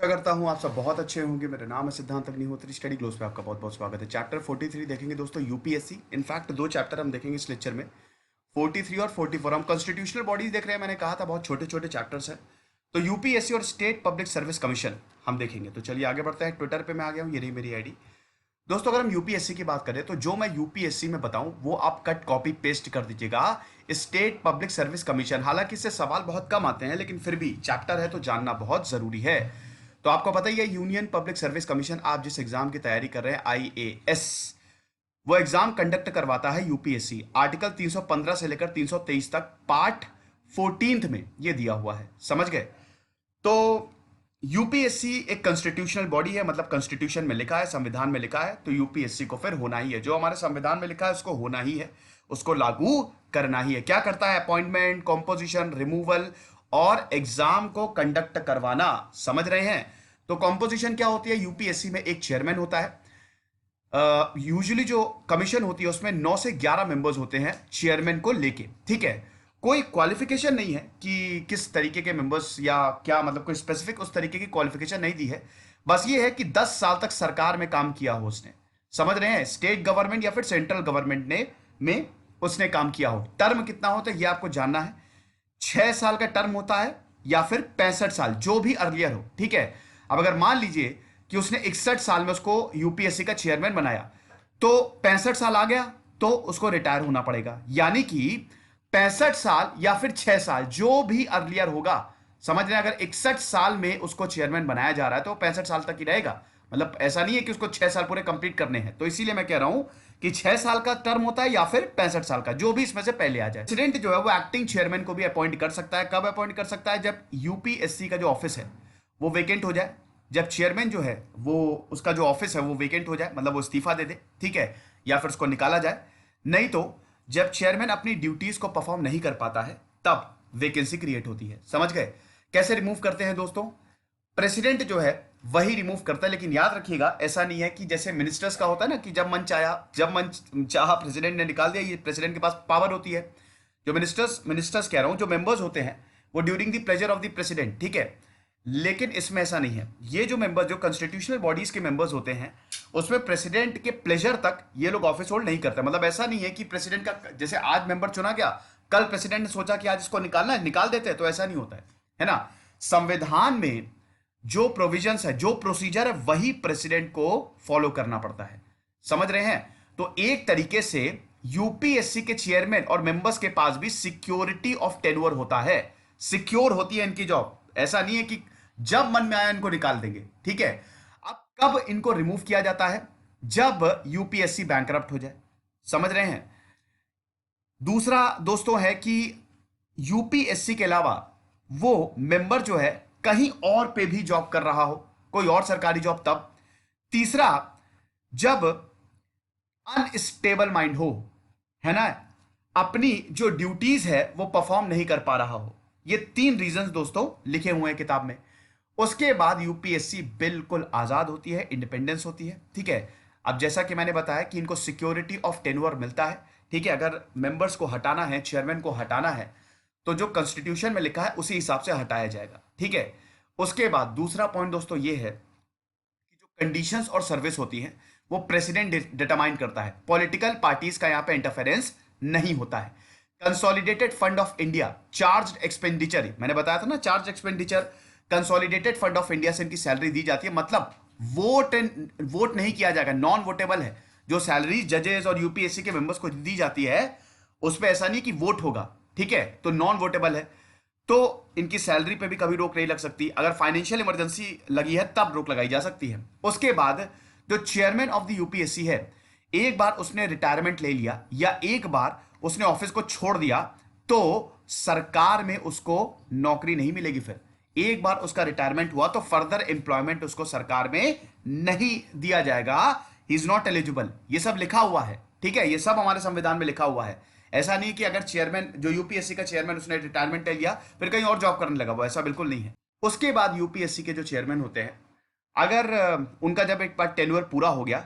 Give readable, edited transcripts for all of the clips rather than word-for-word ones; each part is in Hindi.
आशा करता हूँ आप सब बहुत अच्छे होंगे। मेरा नाम है सिद्धांत अग्निहोत्री। स्टडी ग्लोस पे आपका बहुत बहुत स्वागत है। चैप्टर 43 देखेंगे दोस्तों, यूपीएससी। इनफैक्ट दो चैप्टर हम देखेंगे इस लेक्चर में, 43 और 44। हम कॉन्स्टिट्यूशनल बॉडीज देख रहे हैं। मैंने कहा था बहुत छोटे छोटे चैप्टर्स हैं। तो यूपीएससी और स्टेट पब्लिक सर्विस कमीशन हम देखेंगे। तो चलिए आगे बढ़ते हैं। ट्विटर पे मैं आ गया हूँ, ये रही मेरी आईडी। दोस्तों अगर हम यूपीएससी की बात करें तो जो मैं यूपीएससी में बताऊं वो आप कट कॉपी पेस्ट कर दीजिएगा। स्टेट पब्लिक सर्विस कमीशन, हालांकि इससे सवाल बहुत कम आते हैं लेकिन फिर भी चैप्टर है तो जानना बहुत जरूरी है। तो आपको पता ही है, यूनियन पब्लिक सर्विस कमीशन, आप जिस एग्जाम की तैयारी कर रहे हैं आईएएस, वो एग्जाम कंडक्ट करवाता है यूपीएससी। आर्टिकल 315 से लेकर 323 तक पार्ट 14 में ये दिया हुआ है, समझ गए। तो यूपीएससी एक कॉन्स्टिट्यूशनल बॉडी है, मतलब कॉन्स्टिट्यूशन में लिखा है, संविधान में लिखा है, तो यूपीएससी को फिर होना ही है। जो हमारे संविधान में लिखा है उसको होना ही है, उसको लागू करना ही है। क्या करता है? अपॉइंटमेंट, कॉम्पोजिशन, रिमूवल और एग्जाम को कंडक्ट करवाना, समझ रहे हैं। तो कॉम्पोजिशन क्या होती है? यूपीएससी में एक चेयरमैन होता है। यूजुअली जो कमीशन होती है उसमें 9 से 11 मेंबर्स होते हैं चेयरमैन को लेके, ठीक है। कोई क्वालिफिकेशन नहीं है कि किस तरीके के मेंबर्स या क्या, मतलब कोई स्पेसिफिक उस तरीके की क्वालिफिकेशन नहीं दी है। बस ये है कि 10 साल तक सरकार में काम किया हो उसने, समझ रहे हैं, स्टेट गवर्नमेंट या फिर सेंट्रल गवर्नमेंट ने में उसने काम किया हो। टर्म कितना होता है ये आपको जानना है। 6 साल का टर्म होता है या फिर 65 साल, जो भी अर्लियर हो, ठीक है। अब अगर मान लीजिए कि उसने 61 साल में उसको यूपीएससी का चेयरमैन बनाया, तो 65 साल आ गया तो उसको रिटायर होना पड़ेगा। यानी कि 65 साल या फिर 6 साल, जो भी अर्लियर होगा, समझ रहे हैं। अगर 61 साल में उसको चेयरमैन बनाया जा रहा है तो 65 साल तक ही रहेगा। मतलब ऐसा नहीं है कि उसको 6 साल पूरे कंप्लीट करने हैं। तो इसीलिए मैं कह रहा हूं कि 6 साल का टर्म होता है या फिर 65 साल का, जो भी इसमें से पहले आ जाए। प्रेसिडेंट जो है वो एक्टिंग चेयरमैन को भी अपॉइंट कर सकता है। कब अपॉइंट कर सकता है? जब यूपीएससी का जो ऑफिस है वो वेकेंट हो जाए, जब चेयरमैन जो है वो, उसका जो ऑफिस है वो वेकेंट हो जाए, मतलब वो इस्तीफा दे दे, ठीक है, या फिर उसको निकाला जाए। नहीं तो जब चेयरमैन अपनी ड्यूटीज को परफॉर्म नहीं कर पाता है तब वेकेंसी क्रिएट होती है, समझ गए। कैसे रिमूव करते हैं दोस्तों? प्रेसिडेंट जो है वही रिमूव करता है, लेकिन याद रखिएगा ऐसा नहीं है कि जैसे मिनिस्टर्स का होता है ना कि जब मन चाहा प्रेसिडेंट ने निकाल दिया। ये प्रेसिडेंट के पास पावर होती है। जो मिनिस्टर्स कह रहा हूं, जो मेंबर्स होते हैं वो during the pleasure of the president, ठीक है। लेकिन इसमें ऐसा नहीं है। ये जो मेंबर्स, जो कॉन्स्टिट्यूशनल बॉडीज के मेंबर्स होते हैं, उसमें प्रेसिडेंट के प्लेजर तक ये लोग ऑफिस होल्ड नहीं करते। मतलब ऐसा नहीं है कि प्रेसिडेंट का, जैसे आज मेंबर चुना गया, कल प्रेसिडेंट ने सोचा कि आज इसको निकालना है, निकाल देते हैं, तो ऐसा नहीं होता है ना। संविधान में जो प्रोविजंस है, जो प्रोसीजर है, वही प्रेसिडेंट को फॉलो करना पड़ता है, समझ रहे हैं। तो एक तरीके से यूपीएससी के चेयरमैन और मेंबर्स के पास भी सिक्योरिटी ऑफ टेन्योर होता है। सिक्योर होती है इनकी जॉब। ऐसा नहीं है कि जब मन में आया इनको निकाल देंगे, ठीक है। अब कब इनको रिमूव किया जाता है? जब यूपीएससी बैंकरप्ट हो जाए, समझ रहे हैं। दूसरा दोस्तों है कि यूपीएससी के अलावा वो मेंबर जो है कहीं और पे भी जॉब कर रहा हो, कोई और सरकारी जॉब, तब। तीसरा, जब अनस्टेबल माइंड हो, है ना, अपनी जो ड्यूटीज है वो परफॉर्म नहीं कर पा रहा हो। ये 3 रीजंस दोस्तों लिखे हुए हैं किताब में। उसके बाद यूपीएससी बिल्कुल आजाद होती है, इंडिपेंडेंस होती है, ठीक है। अब जैसा कि मैंने बताया कि इनको सिक्योरिटी ऑफ टेन्योर मिलता है, ठीक है। अगर मेंबर्स को हटाना है, चेयरमैन को हटाना है, तो जो कॉन्स्टिट्यूशन में लिखा है उसी हिसाब से हटाया जाएगा, ठीक है। उसके बाद दूसरा पॉइंट दोस्तों ये है कि जो कंडीशंस और सर्विस होती है वो प्रेसिडेंट डिटरमाइन करता है। पॉलिटिकल पार्टीज का यहां पे इंटरफेरेंस नहीं होता है। Consolidated fund of India charge expenditure, मैंने बताया था ना, charge expenditure, consolidated fund of India से इनकी सैलरी दी जाती है। मतलब वोट नहीं किया जाएगा, नॉन वोटेबल है। जो सैलरी जजेस और यूपीएससी के मेंबर्स को दी जाती है उसमें ऐसा नहीं कि वोट होगा, ठीक है, तो नॉन वोटेबल है। तो इनकी सैलरी पे भी कभी रोक नहीं लग सकती। अगर फाइनेंशियल इमरजेंसी लगी है तब रोक लगाई जा सकती है। उसके बाद जो चेयरमैन ऑफ द यूपीएससी है, एक बार उसने रिटायरमेंट ले लिया या एक बार उसने ऑफिस को छोड़ दिया तो सरकार में उसको नौकरी नहीं मिलेगी। फिर एक बार उसका रिटायरमेंट हुआ तो फर्दर एम्प्लॉयमेंट उसको सरकार में नहीं दिया जाएगा। He is not eligible. ये सब लिखा हुआ है, ठीक है, ये सब हमारे संविधान में लिखा हुआ है। ऐसा नहीं कि अगर चेयरमैन, जो यूपीएससी का चेयरमैन, उसने रिटायरमेंट ले लिया फिर कहीं और जॉब करने लगा, वो ऐसा बिल्कुल नहीं है। उसके बाद यूपीएससी के जो चेयरमैन होते हैं, अगर उनका जब एक बार टेन्योर पूरा हो गया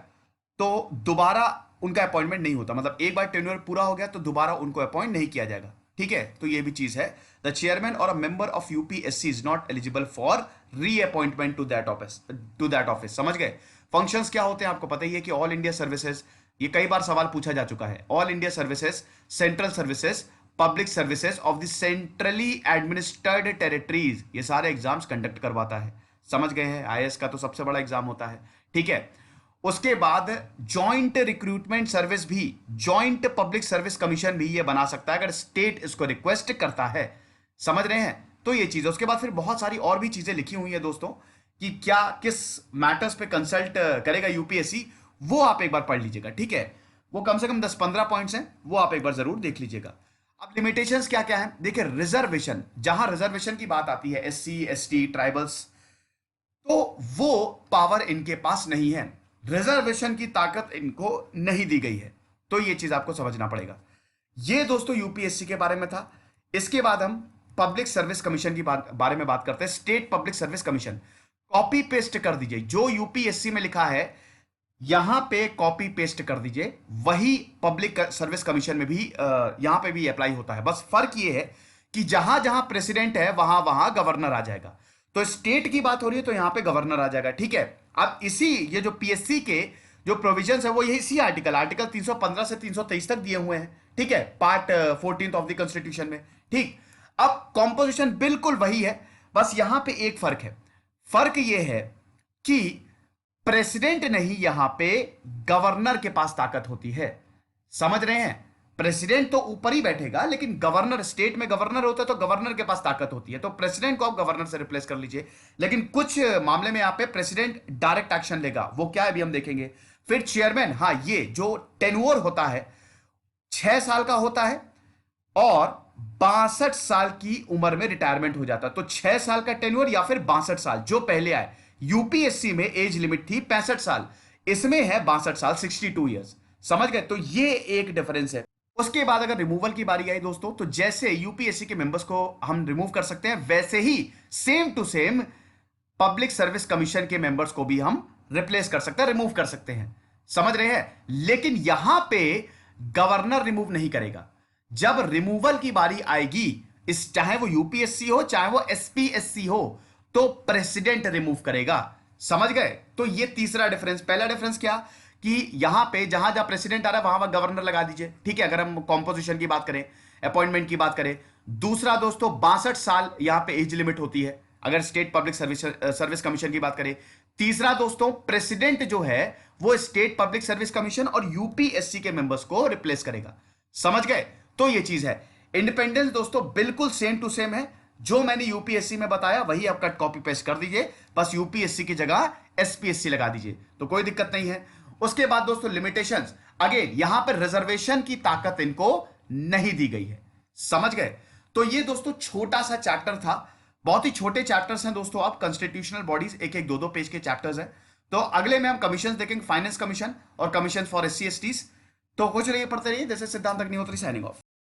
तो दोबारा उनका अपॉइंटमेंट नहीं होता। मतलब एक बार टेन्योर पूरा हो गया तो दोबारा उनको अपॉइंट नहीं किया जाएगा। ठीक है, तो ये भी चीज है। द चेयरमैन और a member of UPSC is not eligible for reappointment to that office. समझ गए? फंक्शंस क्या होते हैं आपको पता ही है कि ऑल इंडिया सर्विसेज, ये कई बार सवाल पूछा जा चुका है, all India services, central services, public services of the centrally administered territories, ये सारे एग्जाम्स कंडक्ट करवाता है। समझ गए हैं? आईएएस का तो सबसे बड़ा एग्जाम होता है, ठीक है। उसके बाद जॉइंट रिक्रूटमेंट सर्विस भी, जॉइंट पब्लिक सर्विस कमीशन भी ये बना सकता है अगर स्टेट इसको रिक्वेस्ट करता है। समझ रहे हैं? तो ये चीज, उसके बाद फिर बहुत सारी और भी चीजें लिखी हुई है दोस्तों कि क्या किस मैटर्स पे कंसल्ट करेगा यूपीएससी, वो आप एक बार पढ़ लीजिएगा, ठीक है। वो कम से कम 10-15 पॉइंट्स हैं, वो आप एक बार जरूर देख लीजिएगा। अब लिमिटेशंस क्या क्या है देखिए। रिजर्वेशन, जहां रिजर्वेशन की बात आती है, एससी एसटी ट्राइबल्स, तो वो पावर इनके पास नहीं है, रिजर्वेशन की ताकत इनको नहीं दी गई है। तो ये चीज आपको समझना पड़ेगा। ये दोस्तों यूपीएससी के बारे में था। इसके बाद हम पब्लिक सर्विस कमीशन की बारे में बात करते हैं। State public service commission, copy paste कर दीजिए जो यूपीएससी में लिखा है, यहां पे कॉपी पेस्ट कर दीजिए, वही पब्लिक सर्विस कमीशन में भी यहां पे भी अप्लाई होता है। बस फर्क ये है कि जहां जहां प्रेसिडेंट है वहां वहां गवर्नर आ जाएगा। तो स्टेट की बात हो रही है तो यहां पे गवर्नर आ जाएगा, ठीक है। अब इसी ये जो पीएससी के जो प्रोविजंस है वो यही इसी आर्टिकल 315 से 323 तक दिए हुए हैं, ठीक है, पार्ट 14 ऑफ द कॉन्स्टिट्यूशन में, ठीक। अब कॉम्पोजिशन बिल्कुल वही है, बस यहां पे एक फर्क है। फर्क ये है कि प्रेसिडेंट नहीं, यहां पे गवर्नर के पास ताकत होती है। समझ रहे हैं? प्रेसिडेंट तो ऊपर ही बैठेगा, लेकिन गवर्नर, स्टेट में गवर्नर होता है तो गवर्नर के पास ताकत होती है। तो प्रेसिडेंट को आप गवर्नर से रिप्लेस कर लीजिए, लेकिन कुछ मामले में यहां पे प्रेसिडेंट डायरेक्ट एक्शन लेगा, वो क्या है अभी हम देखेंगे। फिर चेयरमैन, हाँ, ये जो टेन्योर होता है 6 साल का होता है और 62 साल की उम्र में रिटायरमेंट हो जाता है। तो 6 साल का टेन्योर या फिर 62 साल, जो पहले आए। यूपीएससी में एज लिमिट थी 65 साल, इसमें है 62 साल, 62 ईयर्स। समझ गए? तो ये एक डिफरेंस है। उसके बाद अगर रिमूवल की बारी आई दोस्तों, तो जैसे यूपीएससी के मेंबर्स को हम रिमूव कर सकते हैं, वैसे ही same to same public service commission के मेंबर्स को भी हम रिप्लेस कर सकते हैं, रिमूव कर सकते हैं। समझ रहे हैं? लेकिन यहां पे गवर्नर रिमूव नहीं करेगा। जब रिमूवल की बारी आएगी, इस चाहे वो यूपीएससी हो चाहे वो एसपीएससी हो, तो प्रेसिडेंट रिमूव करेगा। समझ गए? तो ये तीसरा डिफरेंस। पहला डिफरेंस क्या कि यहां पे जहां जहां प्रेसिडेंट आ रहा है वहां वहां गवर्नर लगा दीजिए, ठीक है, अगर हम कॉम्पोजिशन की बात करें, अपॉइंटमेंट की बात करें। दूसरा दोस्तों, 62 साल यहां पे एज लिमिट होती है अगर स्टेट पब्लिक सर्विस कमीशन की बात करें। तीसरा दोस्तों, प्रेसिडेंट जो है वो स्टेट पब्लिक सर्विस कमीशन और यूपीएससी के मेंबर्स को रिप्लेस करेगा। समझ गए? तो ये चीज है। इंडिपेंडेंस दोस्तों बिल्कुल सेम टू सेम है, जो मैंने यूपीएससी में बताया वही आप कट कॉपी पेस्ट कर दीजिए, बस यूपीएससी की जगह एसपीएससी लगा दीजिए, तो कोई दिक्कत नहीं है। उसके बाद दोस्तों लिमिटेशंस, अगेन यहां पर रिजर्वेशन की ताकत इनको नहीं दी गई है। समझ गए? तो ये दोस्तों छोटा सा चैप्टर था, बहुत ही छोटे चैप्टर्स हैं दोस्तों। आप कॉन्स्टिट्यूशनल बॉडीज, एक एक 2-2 पेज के चैप्टर्स हैं। तो अगले में हम कमीशन देखेंगे, फाइनेंस कमीशन और कमीशन फॉर एससी एसटीज। तो कुछ रहिए, पढ़ते रहिए। जैसे सिद्धांत अग्निहोत्री साइनिंग ऑफ।